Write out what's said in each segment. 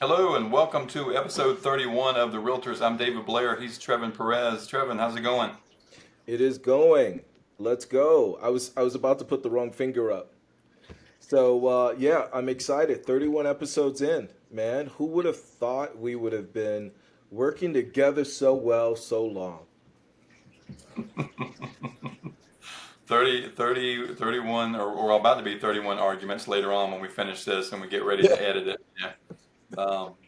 Hello and welcome to episode 31 of the Realtors. I'm David Blair. He's Trevin Perez. Trevin, how's it going? It is going. Let's go. I was about to put the wrong finger up. So yeah, I'm excited. 31 episodes in, man. Who would have thought we would have been working together so well so long? 31, or about to be 31 arguments later on when we finish this and we get ready Yeah. to edit it. Yeah.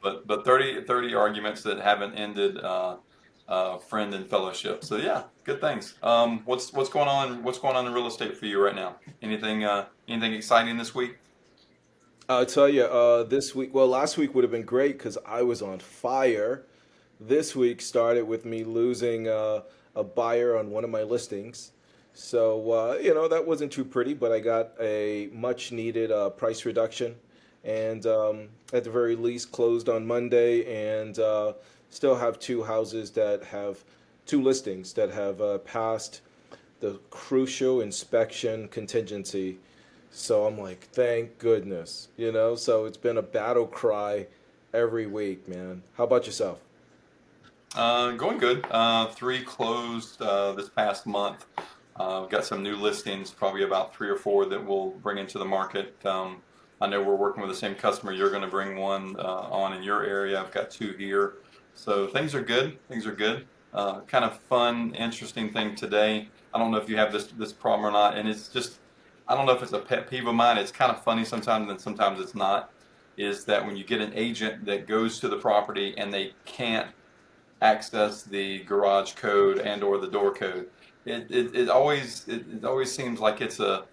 But 30 arguments that haven't ended friend and fellowship. So yeah, good things. What's going on? What's going on in real estate for you right now? Anything exciting this week? I'll tell you, this week, well, last week would have been great because I was on fire. This week started with me losing a buyer on one of my listings. So, that wasn't too pretty, but I got a much needed price reduction. And at the very least, closed on Monday and still have two listings that have passed the crucial inspection contingency. So I'm like, thank goodness. So it's been a battle cry every week, man. How about yourself? Going good. Three closed this past month. Got some new listings, probably about three or four that we'll bring into the market. I know we're working with the same customer. You're going to bring one on in your area. I've got two here. So things are good. Things are good. Kind of fun, interesting thing today. I don't know if you have this problem or not, and it's just I don't know if it's a pet peeve of mine. It's kind of funny sometimes, and sometimes it's not. Is that when you get an agent that goes to the property and they can't access the garage code and or the door code. It always seems like it's a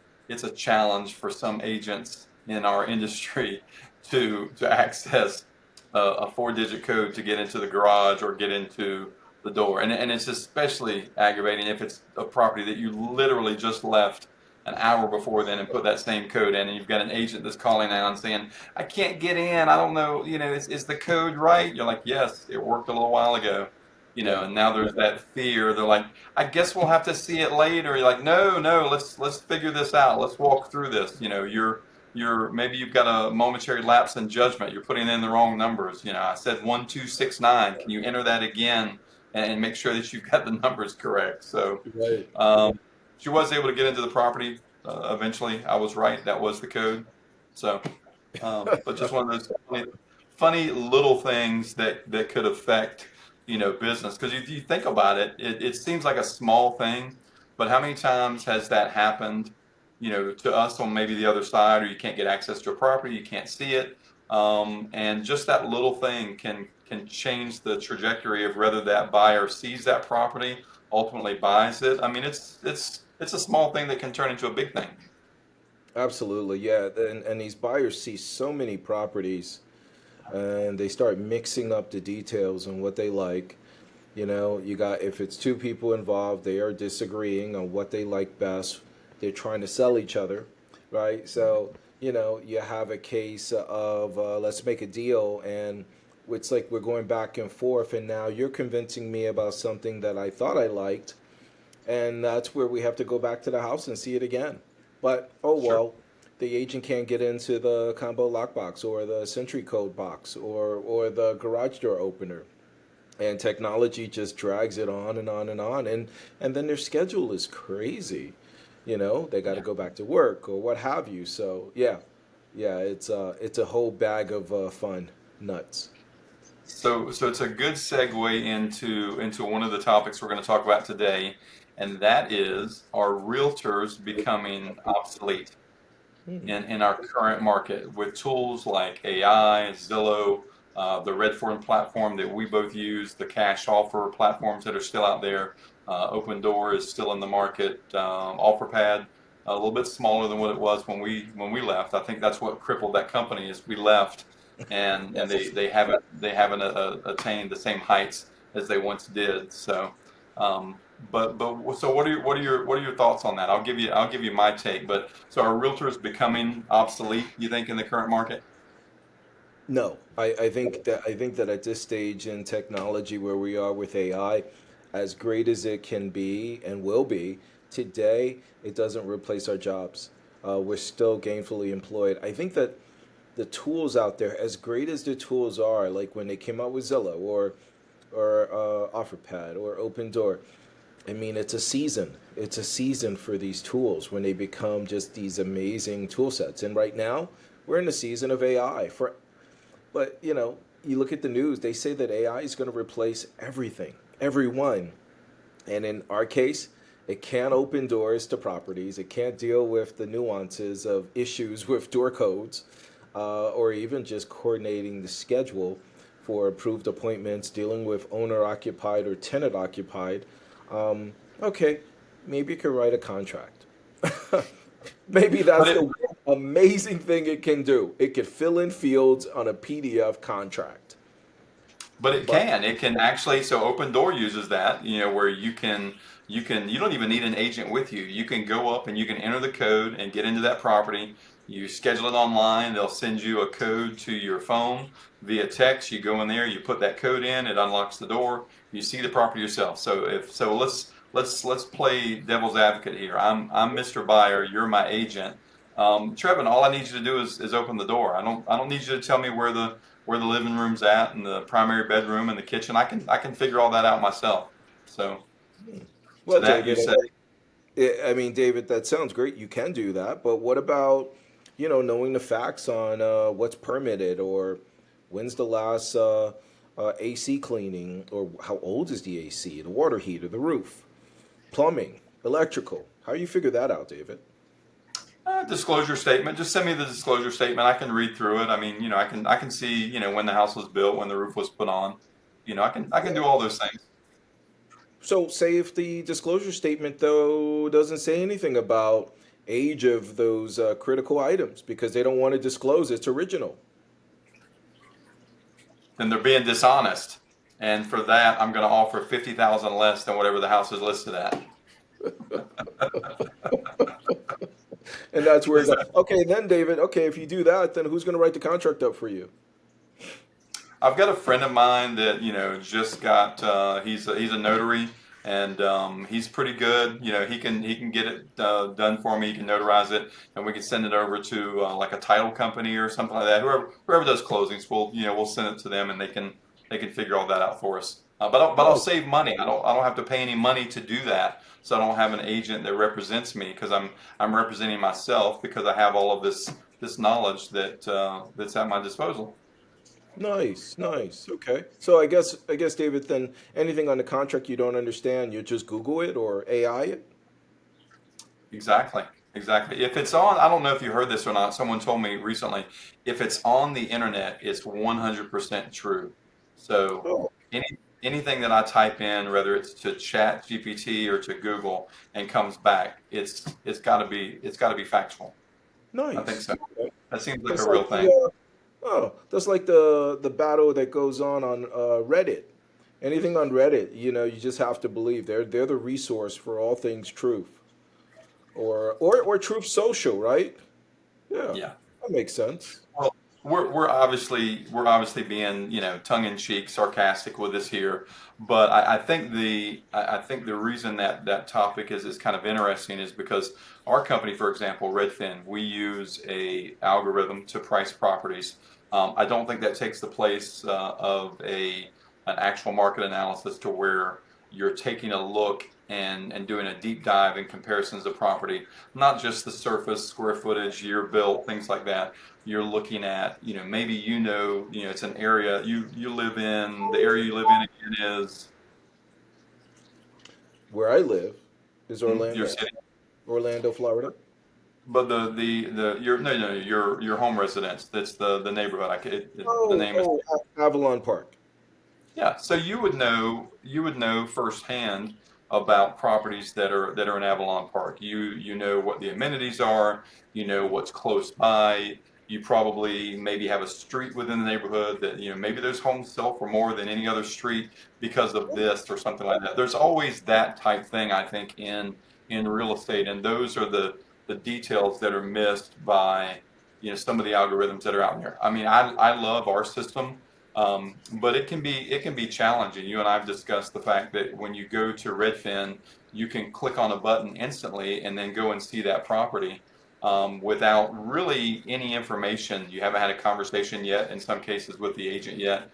challenge for some agents in our industry to access a four-digit code to get into the garage or get into the door. And it's especially aggravating if it's a property that you literally just left an hour before then and put that same code in, and you've got an agent that's calling out and saying, I can't get in. I don't know, is the code right? You're like, yes, it worked a little while ago, Yeah. and now there's that fear. They're like, I guess we'll have to see it later. You're like, no, no, let's figure this out. Let's walk through this. You're maybe you've got a momentary lapse in judgment. You're putting in the wrong numbers. I said 1269. Can you enter that again and make sure that you've got the numbers correct? So Right. she was able to get into the property eventually. I was right. That was the code. So, but just one of those funny little things that could affect, business. Because if you think about it, it seems like a small thing, but how many times has that happened, to us on maybe the other side, or you can't get access to a property, you can't see it, and just that little thing can change the trajectory of whether that buyer sees that property, ultimately buys it. I mean, it's a small thing that can turn into a big thing. Absolutely. Yeah. And these buyers see so many properties and they start mixing up the details and what they like. You got, if it's two people involved, they are disagreeing on what they like best. They're trying to sell each other, right? So, you have a case of let's make a deal, and it's like we're going back and forth, and now you're convincing me about something that I thought I liked, and that's where we have to go back to the house and see it again. But oh Sure. well, the agent can't get into the combo lockbox or the Sentry code box or the garage door opener, and technology just drags it on and on and on, and then their schedule is crazy. They got to Yeah. go back to work or what have you. So yeah, yeah, it's a whole bag of fun nuts. So it's a good segue into one of the topics we're going to talk about today, and that is, are realtors becoming obsolete Hmm. in our current market with tools like AI, Zillow, the Redford platform that we both use, the cash offer platforms that are still out there. Open Door is still in the market. OfferPad, a little bit smaller than what it was when we left. I think that's what crippled that company is we left, and they Yes. they haven't attained the same heights as they once did. So. But so what are your thoughts on that? I'll give you my take. But so are realtors becoming obsolete, you think, in the current market? No, I think that at this stage in technology where we are with AI, as great as it can be and will be today, it doesn't replace our jobs. We're still gainfully employed. I think that the tools out there, as great as the tools are, like when they came out with Zillow or OfferPad or Open Door, I mean, it's a season. It's a season for these tools when they become just these amazing tool sets. And right now, we're in the season of AI. But you look at the news, they say that AI is going to replace everything, everyone. And in our case, it can't open doors to properties. It can't deal with the nuances of issues with door codes, or even just coordinating the schedule for approved appointments, dealing with owner occupied or tenant occupied. Okay, maybe you could write a contract. Maybe But that's it the amazing thing it can do. It can fill in fields on a PDF contract. But it But can. It can actually. So Open Door uses that. Where you don't even need an agent with you. You can go up and you can enter the code and get into that property. You schedule it online. They'll send you a code to your phone via text. You go in there. You put that code in. It unlocks the door. You see the property yourself. So let's play devil's advocate here. I'm Mr. Buyer. You're my agent. Trevin, all I need you to do is open the door. I don't need you to tell me where the living room's at and the primary bedroom and the kitchen. I can figure all that out myself. So to well, that you David, say, I mean, David, that sounds great. You can do that, but what about, knowing the facts on what's permitted or when's the last AC cleaning or how old is the AC, the water heater, the roof, plumbing, electrical? How do you figure that out, David? disclosure statement. Just send me the disclosure statement. I can read through it. I mean, I can see when the house was built, when the roof was put on. I can do all those things. So, say if the disclosure statement, though, doesn't say anything about age of those critical items because they don't want to disclose its original. Then they're being dishonest, and for that, I'm going to offer 50,000 less than whatever the house is listed at. And that's where it Is goes. that Okay, then, David, okay, if you do that, then who's going to write the contract up for you? I've got a friend of mine that just got. He's a notary, and he's pretty good. He can get it done for me. He can notarize it, and we can send it over to like a title company or something like that. Whoever does closings, we'll send it to them, and they can figure all that out for us. But I'll No, save money. I don't have to pay any money to do that. So I don't have an agent that represents me because I'm representing myself because I have all of this knowledge that's at my disposal. nice, nice. Okay. So I guess, David, then anything on the contract you don't understand, you just Google it or AI it. Exactly. Exactly. If it's on, I don't know if you heard this or not. Someone told me recently, if it's on the internet, it's 100% true. So Oh, any anything that I type in, whether it's to Chat GPT or to Google, and comes back, it's got to be factual. I think nice. so. Okay. That seems like That's a like real the thing. that's like the battle that goes on Reddit. Anything on Reddit, you just have to believe they're the resource for all things truth or truth social, right? Yeah, Yeah. that makes sense. Well, we're obviously being tongue in cheek, sarcastic with this here, but I think the reason that topic is kind of interesting is because our company, for example, Redfin, we use a algorithm to price properties. I don't think that takes the place of an actual market analysis to where you're taking a look and doing a deep dive in comparisons of property, not just the surface, square footage, year built, things like that. You're looking at, maybe it's an area you live in. The area you live in again is Where I live is your Orlando, city, Orlando, Florida. but the your no no your home residence. That's the neighborhood. The Oh, name is. oh, Avalon Park. Yeah, so you would know firsthand about properties that are in Avalon Park. You know what the amenities are, you know what's close by. You probably maybe have a street within the neighborhood that maybe those homes sell for more than any other street because of this or something like that. There's always that type thing, I think, in real estate, and those are the details that are missed by some of the algorithms that are out there. I mean, I love our system. But it can be challenging. You and I have discussed the fact that when you go to Redfin, you can click on a button instantly and then go and see that property. without really any information. You haven't had a conversation yet, in some cases with the agent yet,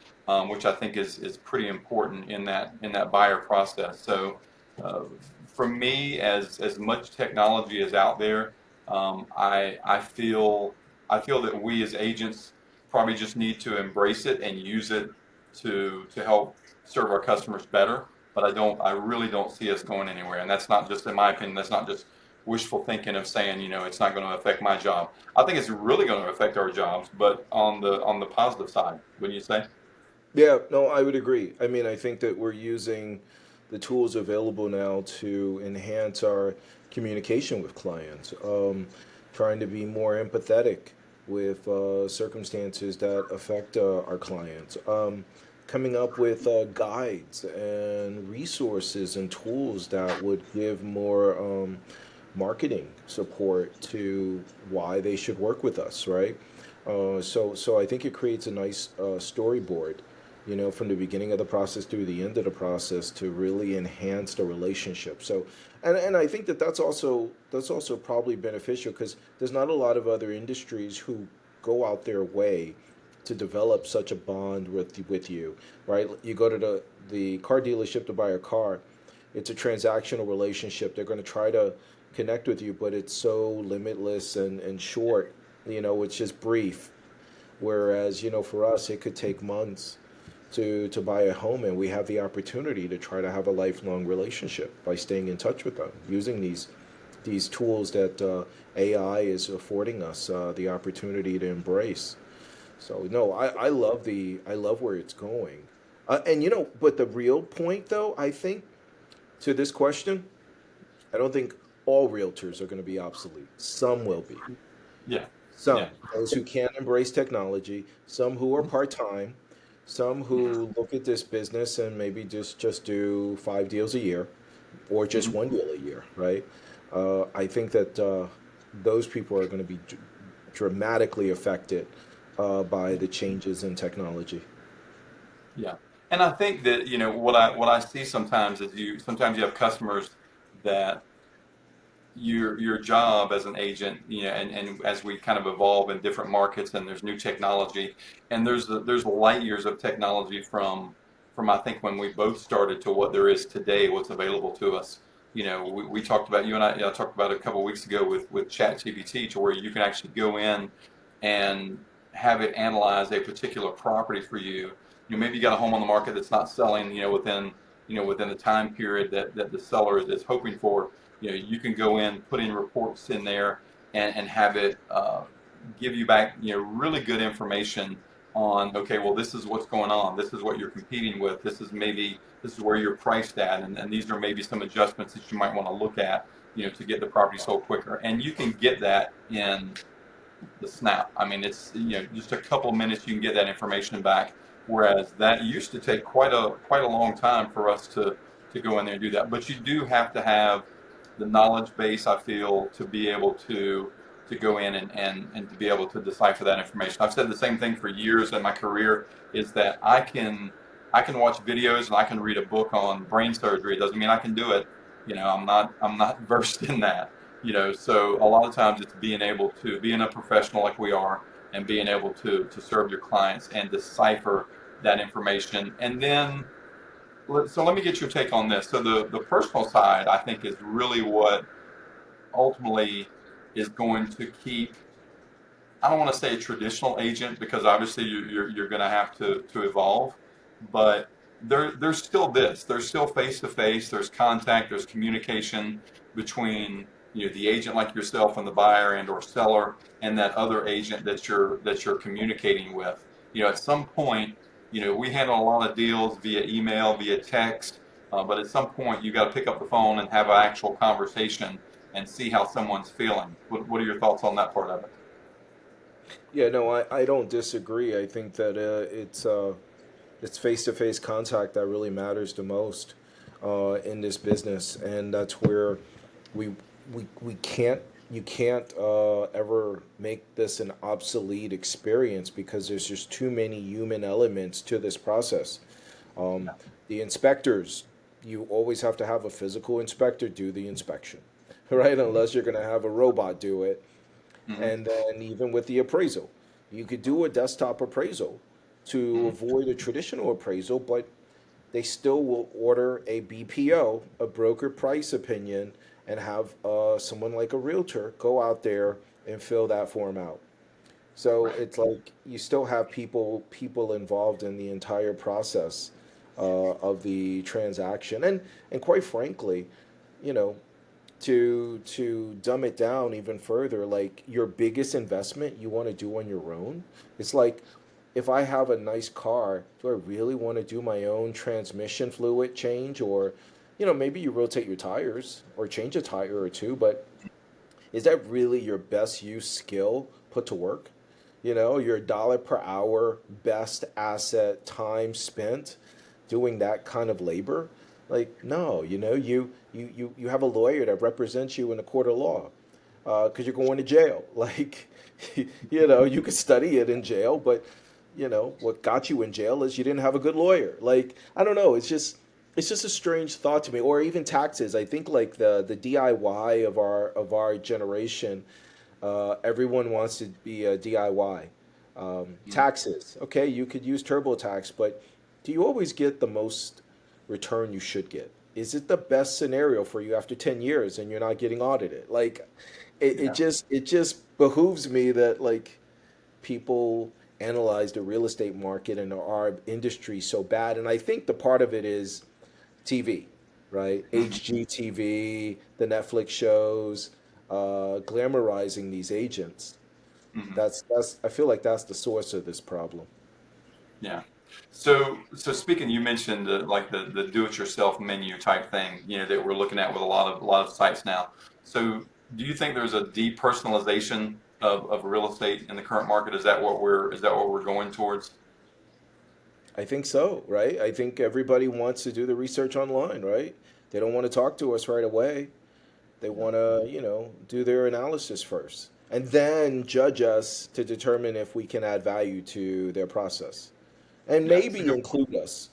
which I think is pretty important in that buyer process. So uh, for me, as much technology is out there, I feel that we as agents probably just need to embrace it and use it to help serve our customers better. But I really don't see us going anywhere. And that's not just, in my opinion, that's not just wishful thinking of saying, it's not going to affect my job. I think it's really going to affect our jobs, but on the positive side, wouldn't you say? Yeah, no, I would agree. I mean, I think that we're using the tools available now to enhance our communication with clients, trying to be more empathetic with circumstances that affect our clients, coming up with guides and resources and tools that would give more marketing support to why they should work with us, right? So I think it creates a nice storyboard, from the beginning of the process through the end of the process to really enhance the relationship. So, and I think that that's also probably beneficial because there's not a lot of other industries who go out their way to develop such a bond with you, right? You go to the car dealership to buy a car, it's a transactional relationship. They're going to try to connect with you, but it's so limitless and short. It's just brief. Whereas, for us, it could take months to buy a home, and we have the opportunity to try to have a lifelong relationship by staying in touch with them using these tools that AI is affording us the opportunity to embrace. So no, I love where it's going, and but the real point though, I think to this question, I don't think all realtors are going to be obsolete. Some will be. Yeah, yeah. Some, those who can embrace technology, some who are part-time, some Mhm. who look at this business and maybe just do 5 deals a year or just Mhm. one deal a year, right? I think that those people are going to be dramatically affected by Yeah. the changes in technology. Yeah. And I think that, what I see sometimes is sometimes you have customers that your job as an agent, and as we kind of evolve in different markets and there's new technology, and there's light years of technology from I think when we both started to what there is today, what's available to us. We talked about, you and I talked about a couple of weeks ago with ChatGPT, to where you can actually go in and have it analyze a particular property for you. Maybe you got a home on the market that's not selling, within the time period that the seller is hoping for. You can go in, put in reports in there, and have it give you back, really good information on, okay, well, this is what's going on. This is what you're competing with. This is where you're priced at. And these are maybe some adjustments that you might want to look at, to get the property sold quicker. And you can get that in the snap. I mean, it's, just a couple of minutes you can get that information back. Whereas that used to take quite a long time for us to go in there and do that. But you do have to have the knowledge base, I feel, to be able to go in and to be able to decipher that information. I've said the same thing for years in my career, is that I can watch videos and I can read a book on brain surgery. It doesn't mean I can do it. I'm not versed in that. So a lot of times it's being a professional like we are, and being able to serve your clients and decipher that information. And then, so let me get your take on this. So the personal side, I think, is really what ultimately is going to keep, I don't want to say a traditional agent, because obviously you're going to have to evolve, but there's still this. There's still face to face. There's contact. There's communication between, the agent like yourself and the buyer and or seller, and that other agent that you're communicating with. At some point, we handle a lot of deals via email, via text, but at some point you got to pick up the phone and have an actual conversation and see how someone's feeling. What are your thoughts on that part of it? Yeah, no, I don't disagree. I think that it's face-to-face contact that really matters the most in this business, and that's where we we can't you can't ever make this an obsolete experience because there's just too many human elements to this process. Um, Yeah. the inspectors, you always have to have a physical inspector do the inspection, right? Unless you're going to have a robot do it. Mm-hmm. And then even with the appraisal, you could do a desktop appraisal to Mm-hmm. avoid a traditional appraisal, but they still will order a BPO, a broker price opinion, and have someone like a realtor go out there and fill that form out. So Right. it's like you still have people involved in the entire process of the transaction, and quite frankly, you know, to dumb it down even further, like your biggest investment you want to do on your own, it's like if I have a nice car, do I really want to do my own transmission fluid change? Or, maybe you rotate your tires or change a tire or two, but is that really your best use skill put to work? Your dollar per hour best asset time spent doing that kind of labor? Like, no, you have a lawyer that represents you in a court of law because you're going to jail. Like, you could study it in jail, but what got you in jail is you didn't have a good lawyer. Like, I don't know. It's just a strange thought to me. Or even taxes. I think like the DIY of our generation, everyone wants to be a DIY. Mm-hmm. Taxes. Okay, you could use TurboTax, but do you always get the most return you should get? Is it the best scenario for you after 10 years and you're not getting audited? Like, it Yeah. just behooves me that like people analyze the real estate market and our industry so bad. And I think the part of it is TV, right? Mm-hmm. HGTV, the Netflix shows, glamorizing these agents. Mm-hmm. That's I feel like that's the source of this problem. Yeah. So speaking, you mentioned like the do-it-yourself menu type thing, that we're looking at with a lot of sites now. So do you think there's a depersonalization of real estate in the current market? Is that what we're going towards? I think so, right? I think everybody wants to do the research online, right? They don't want to talk to us right away. They Yeah. want to, do their analysis first and then judge us to determine if we can add value to their process and Yeah. It's a maybe good point. include us.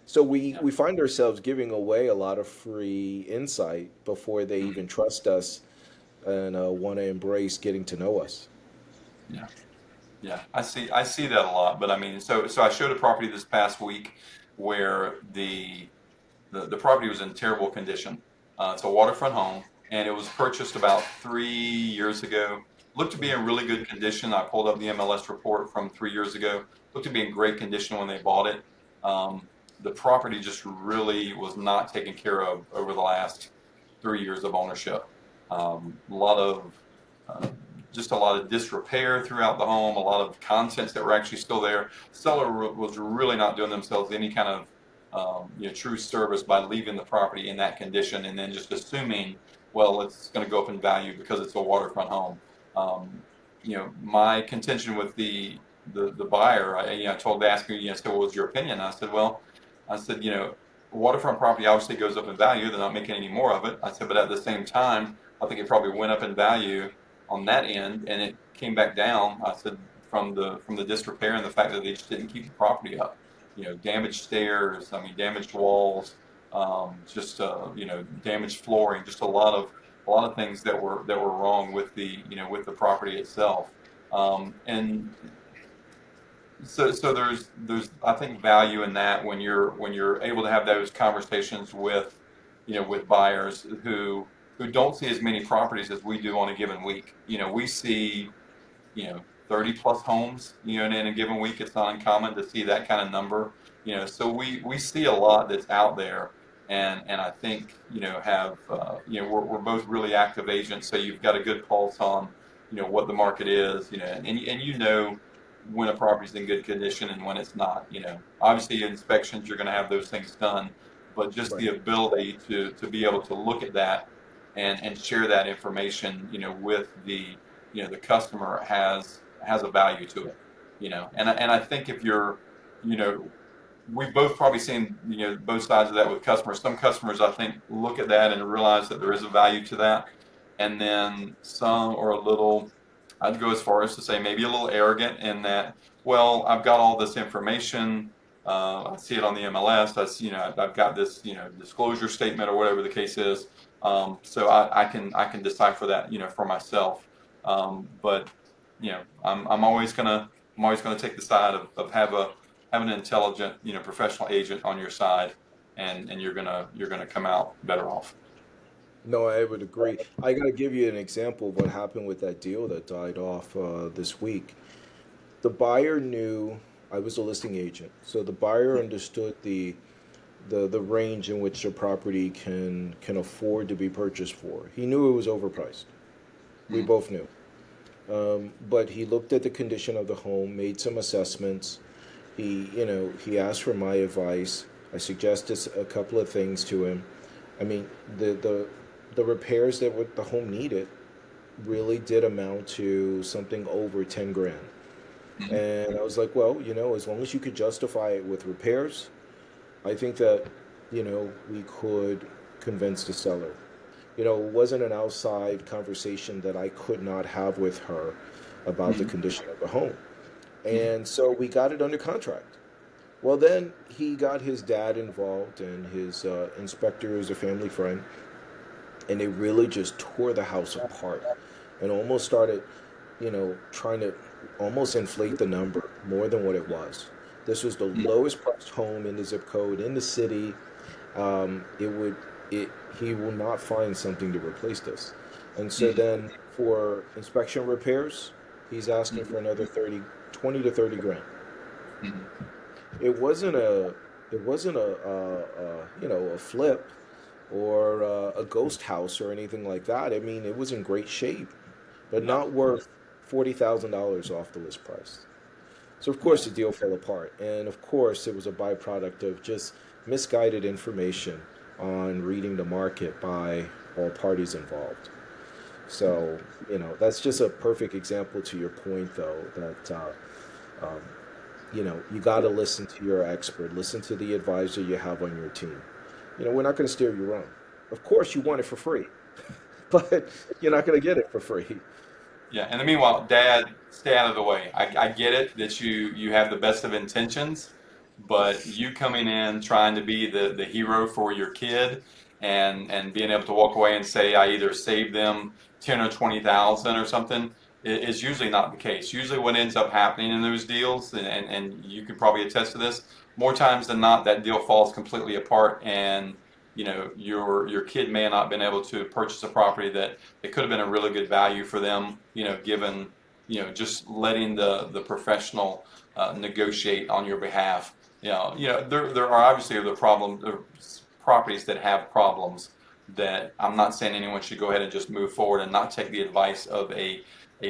So we, Yeah. we find ourselves giving away a lot of free insight before they Mhm. even trust us and want to embrace getting to know us. Yeah. Yeah, I see that a lot, but I mean, so I showed a property this past week where the property was in terrible condition. It's a waterfront home, and it was purchased about 3 years ago. Looked to be in really good condition. I pulled up the MLS report from 3 years ago. Looked to be in great condition when they bought it. Um, the property just really was not taken care of over the last 3 years of ownership. A lot of uh, just a lot of disrepair throughout the home, a lot of contents that were actually still there. Seller was really not doing themselves any kind of true service by leaving the property in that condition and then just assuming, well, it's going to go up in value because it's a waterfront home. My contention with the buyer, I told asked me, so what was your opinion? I said, well, waterfront property obviously goes up in value. They're not making any more of it. I said, but at the same time, I think it probably went up in value on that end, and it came back down. I said from the disrepair and the fact that they just didn't keep the property up. Damaged stairs. I mean, damaged walls. Just damaged flooring. Just a lot of things that were wrong with the property itself. And so there's I think value in that when you're able to have those conversations with buyers who don't see as many properties as we do on a given week. We see 30 plus homes, in a given week. It's not uncommon to see that kind of number. So we see a lot that's out there, and I think have we're both really active agents, so you've got a good pulse on what the market is, and when a property's in good condition and when it's not. Obviously inspections, you're going to have those things done, but just the Right. ability to be able to look at that and share that information with the customer has a value to it. And I think if you're you know we've both probably seen both sides of that with customers. Some customers, I think, look at that and realize that there is a value to that, and then some are a little, I'd go as far as to say maybe a little arrogant in that, well, I've got all this information, I see it on the MLS, I've got this disclosure statement or whatever the case is, so I can decipher that for myself. But I'm always gonna take the side of have an intelligent, professional agent on your side, and you're gonna come out better off. No, I would agree. I got to give you an example of what happened with that deal that died off this week. The buyer knew I was a listing agent, so the buyer understood the range in which the property can afford to be purchased for. He knew it was overpriced. We Mm, both knew. But he looked at the condition of the home, made some assessments. He asked for my advice. I suggested a couple of things to him. I mean, the repairs that what the home needed really did amount to something over 10 grand. mm, And I was like, well, as long as you could justify it with repairs, I think that, we could convince the seller. It wasn't an outside conversation that I could not have with her about the mm, condition of the home. mm, And so we got it under contract. Well, then he got his dad involved, and his inspector is a family friend, and they really just tore the house apart and almost started, trying to almost inflate the number more than what it was. This was the mm, lowest priced home in the zip code in the city. It would it He will not find something to replace this. And so mm, then for inspection repairs, he's asking mm, for another 20 to 30 grand. mm. It wasn't a a flip or a ghost house or anything like that. I mean, it was in great shape, but No, not worth $40,000 off the list price. So of course yeah. the deal fell apart, and of course it was a byproduct of just misguided information on reading the market by all parties involved. So that's just a perfect example to your point, though, that um, you got to listen to your expert, listen to the advisor you have on your team. We're not going to steer you wrong. Of course, you want it for free, but you're not going to get it for free. Yeah, in the meanwhile, Dad, stay out of the way. I get it that you have the best of intentions, but you coming in trying to be the hero for your kid and being able to walk away and say I either saved them 10 or 20,000 or something is usually not the case. Usually what ends up happening in those deals, and you can probably attest to this, more times than not that deal falls completely apart, and your kid may have not been able to purchase a property that it could have been a really good value for them, given, just letting the professional negotiate on your behalf. There are obviously other problems, properties that have problems that I'm not saying anyone should go ahead and just move forward and not take the advice of a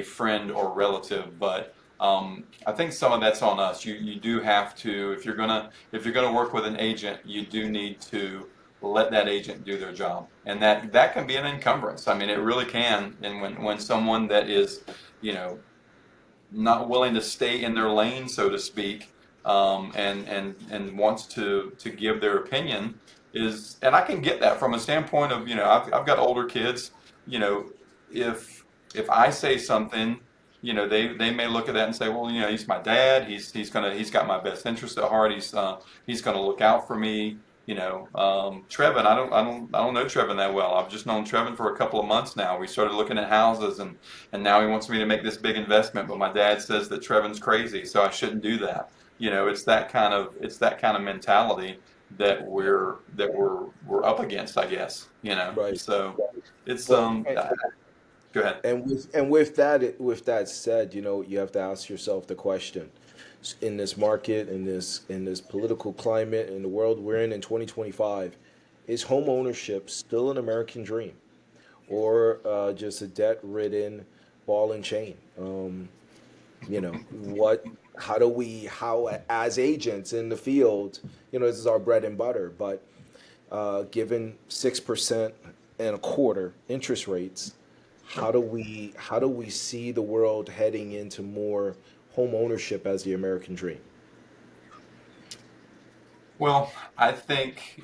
friend or relative, but I think some of that's on us. You do have to, if you're gonna work with an agent, you do need to let that agent do their job, and that can be an encumbrance. I mean, it really can. And when someone that is, you know, not willing to stay in their lane, so to speak, and wants to give their opinion is, and I can get that from a standpoint of, I've got older kids, you know, if if I say something, they may look at that and say, well, he's my dad, he's got my best interest at heart, he's gonna look out for me. Trevin, I don't know Trevin that well. I've just known Trevin for a couple of months now. We started looking at houses, and now he wants me to make this big investment, but my dad says that Trevin's crazy, so I shouldn't do that. It's that kind of mentality that we're up against, I guess. Right. So it's Well, go ahead. and with that said, you have to ask yourself the question: in this market, in this political climate, in the world we're in 2025, is home ownership still an American dream, or just a debt-ridden ball and chain? What? How as agents in the field, this is our bread and butter, but given 6% and a quarter interest rates, how do we see the world heading into more home ownership as the American dream? Well, I think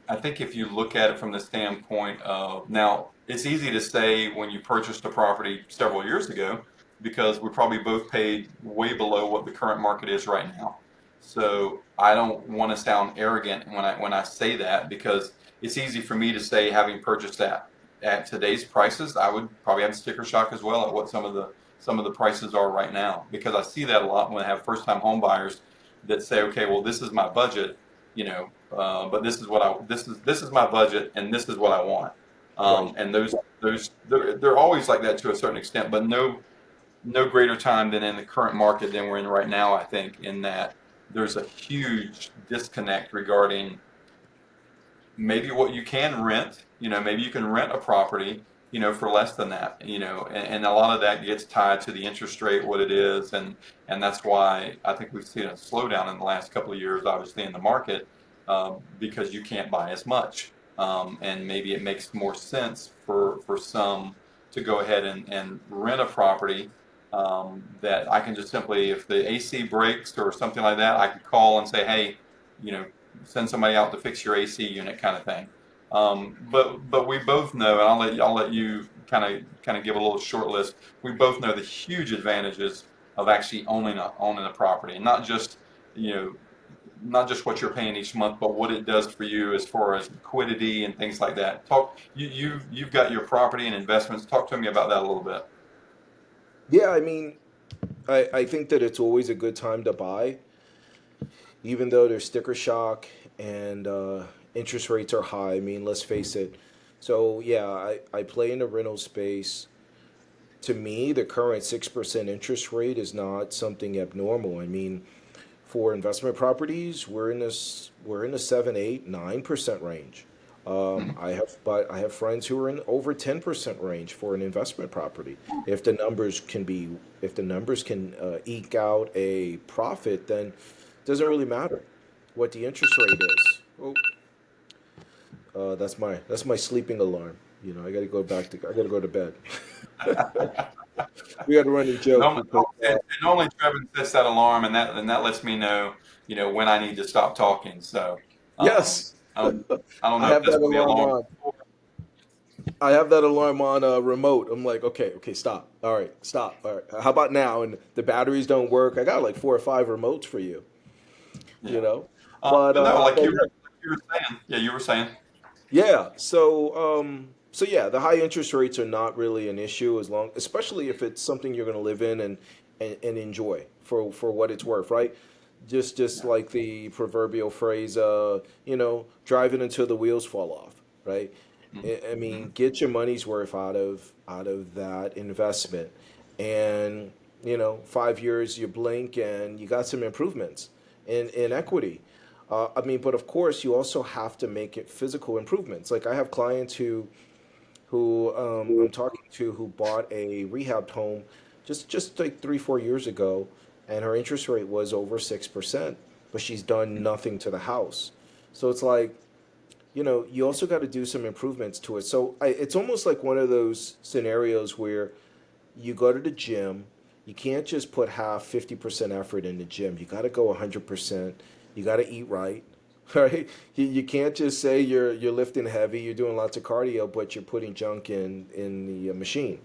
if you look at it from the standpoint of, now, it's easy to say when you purchased a property several years ago because we probably both paid way below what the current market is right now. So I don't want to sound arrogant when I say that, because it's easy for me to say, having purchased that. at today's prices, I would probably have sticker shock as well at what some of the prices are right now, because I see that a lot when I have first time home buyers that say, okay, well, this is my budget, but this is my budget and this is what I want. Right. And they're always like that to a certain extent, but no greater time than in the current market than we're in right now, I think, in that there's a huge disconnect regarding maybe what you can rent. Maybe you can rent a property, for less than that, and a lot of that gets tied to the interest rate, what it is, and that's why I think we've seen a slowdown in the last couple of years, obviously in the market, because you can't buy as much, and maybe it makes more sense for some to go ahead and rent a property, that I can just simply, if the AC breaks or something like that, I could call and say, hey, you know, send somebody out to fix your AC unit, kind of thing. But we both know, and I'll let you kind of give a little short list. We both know the huge advantages of actually owning a property, and you know not just what you're paying each month, but what it does for you as far as liquidity and things like that. You've got your property and investments. Talk to me about that a little bit. Yeah, I mean, I think that it's always a good time to buy, even though there's sticker shock and interest rates are high. I mean, let's face it. So, yeah, I play in the rental space. To me, the current 6% interest rate is not something abnormal. I mean, for investment properties, we're in the 7, 8, 9% range. Mhm. I have friends who are in over 10% range for an investment property. If the numbers can be if the numbers can eke out a profit, then it doesn't really matter what the interest rate is. Oh, that's my sleeping alarm. You know, I got to go to bed. We got a running joke Normally, because normally Trevin sets that alarm, and that lets me know, when I need to stop talking. So, yes, I don't I know if have that's that going to be a alarm long. on. I have that alarm on remote. I'm like, okay, stop. All right, stop. All right, how about now? And the batteries don't work. I got like 4 or 5 remotes for you. You Yeah. know, but But no, like but you were saying. Yeah, you were saying. yeah. So yeah, the high interest rates are not really an issue especially if it's something you're going to live in and enjoy for what it's worth, right? Just Yeah. like the proverbial phrase, driving until the wheels fall off, right? I mean, Mhm. get your money's worth out of that investment, and 5 years you blink and you got some improvements in equity. I mean, but of course, you also have to make it physical improvements. Like I have clients who I'm talking to who bought a rehabbed home just like 3 4 years ago, and her interest rate was over 6%, but she's done nothing to the house. So it's like you also got to do some improvements to it. So it's almost like one of those scenarios where you go to the gym. You can't just put half 50% effort in the gym. You got to go 100%. You got to eat right, right? You can't just say you're lifting heavy, you're doing lots of cardio, but you're putting junk in the machine.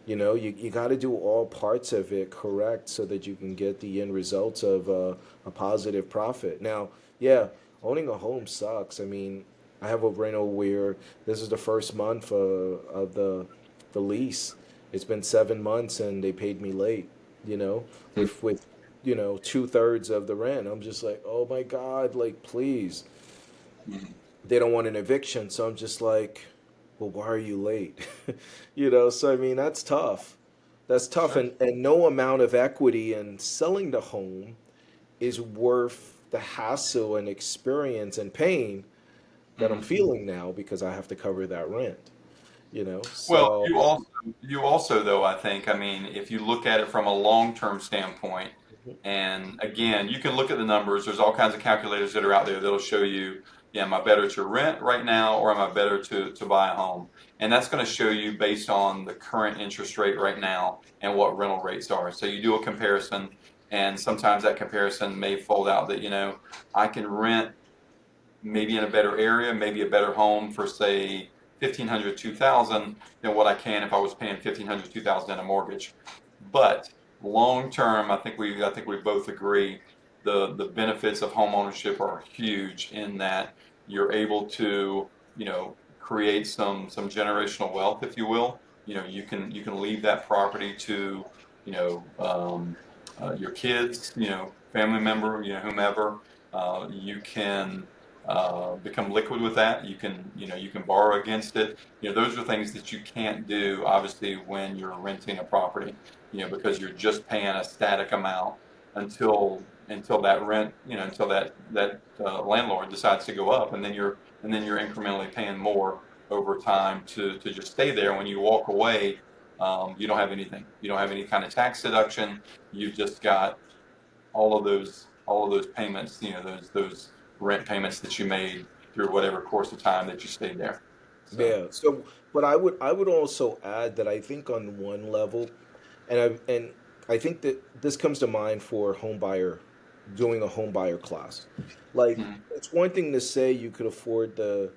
You got to do all parts of it correct so that you can get the end results of a positive profit. Now, yeah, owning a home sucks. I mean, I have a rental where this is the first month of the lease. It's been 7 months and they paid me late. You know, with 2/3 of the rent. I'm just like, oh my God, like please. Mhm. They don't want an eviction, so I'm just like, well, why are you late? So I mean that's tough. That's tough, Sure. and no amount of equity in selling the home is worth the hassle and experience and pain that I'm Mhm. feeling now because I have to cover that rent. Well, So you also though, I think, I mean, if you look at it from a long-term standpoint, and again, you can look at the numbers. There's all kinds of calculators that are out there that'll show you, yeah, am I better to rent right now, or am I better to buy a home? And that's going to show you based on the current interest rate right now and what rental rates are. So you do a comparison, and sometimes that comparison may fold out that, I can rent maybe in a better area, maybe a better home for say 1,500, 2,000 than what I can if I was paying 1,500, 2,000 in a mortgage. But long term, I think we both agree the benefits of home ownership are huge in that you're able to, create some generational wealth, if you will. You can leave that property to you know your kids, family member, whomever. You can become liquid with that. You can borrow against it. Those are things that you can't do, obviously, when you're renting a property. Because you're just paying a static amount until that rent, until that landlord decides to go up, and then you're incrementally paying more over time to just stay there. When you walk away, you don't have anything. You don't have any kind of tax deduction. You've just got all of those payments, those rent payments that you made through whatever course of time that you stayed there. So, Yeah. So, but I would also add that I think on one level, and I think that this comes to mind for home buyer doing a home buyer class. Like mhm, it's one thing to say you could afford the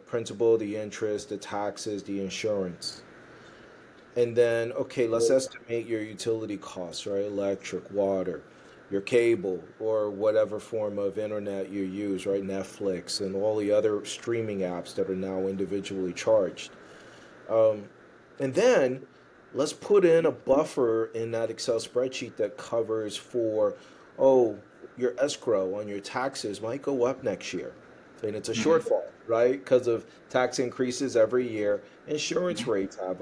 principal, the interest, the taxes, the insurance. And then, okay, let's estimate your utility costs, right? Electric, water, your cable, or whatever form of internet you use, right? Netflix and all the other streaming apps that are now individually charged. Um, and then let's put in a buffer in that Excel spreadsheet that covers for, oh, your escrow on your taxes might go up next year. And it's a mhm, shortfall, right? Because of tax increases every year. Insurance mhm, rates have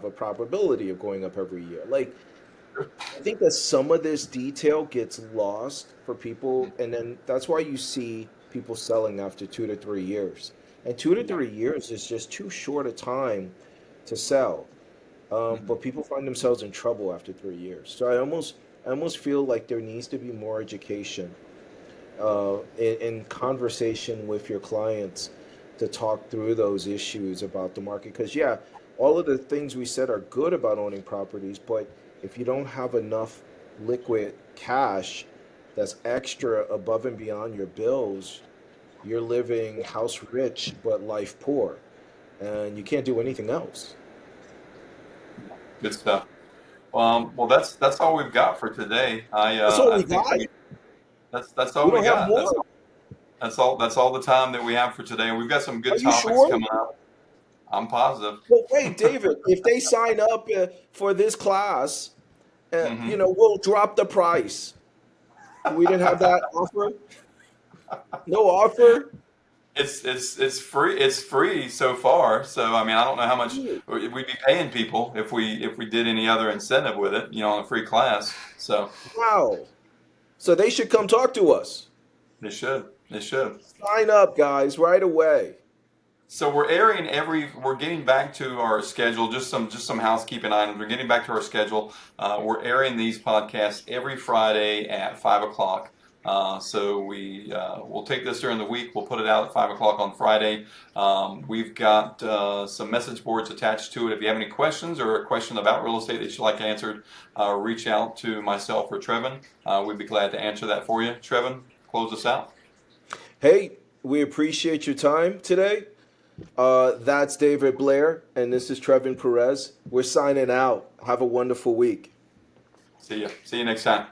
a probability of going up every year. Like sure, I think that some of this detail gets lost for mhm, people, and then that's why you see people selling after 2 to 3 years. And two to yeah, three years is just too short a time to sell. mhm, But people find themselves in trouble after 3 years. So I almost feel like there needs to be more education in conversation with your clients to talk through those issues about the market. Because, yeah, all of the things we said are good about owning properties, but if you don't have enough liquid cash that's extra above and beyond your bills, you're living house rich but life poor, and you can't do anything else. good stuff. Well, that's all we've got for today. I That's uh, all I we think got. that's We all we don't have got. That's more. that's all the time that we have for today. We've got some Are good you topics sure? coming up. I'm positive. Well, wait, David, if they sign up for this class, Hmm. we'll drop the price. We didn't have that offer. No offer. It's free. It's free so far. So I mean, I don't know how much Really? we'd be paying people if we did any other incentive with it, on a free class. So Wow. So they should come talk to us. they should. They should. Sign up, guys, right away. So we're getting back to our schedule. Just some housekeeping items. We're getting back to our schedule. We're airing these podcasts every Friday at 5 o'clock. So we'll take this during the week. We'll put it out at 5 o'clock on Friday. We've got some message boards attached to it. If you have any questions or a question about real estate that you'd like answered, reach out to myself or Trevin. We'd be glad to answer that for you. Trevin, close us out. Hey, we appreciate your time today. That's David Blair, and this is Trevin Perez. We're signing out. Have a wonderful week. See you. See you next time.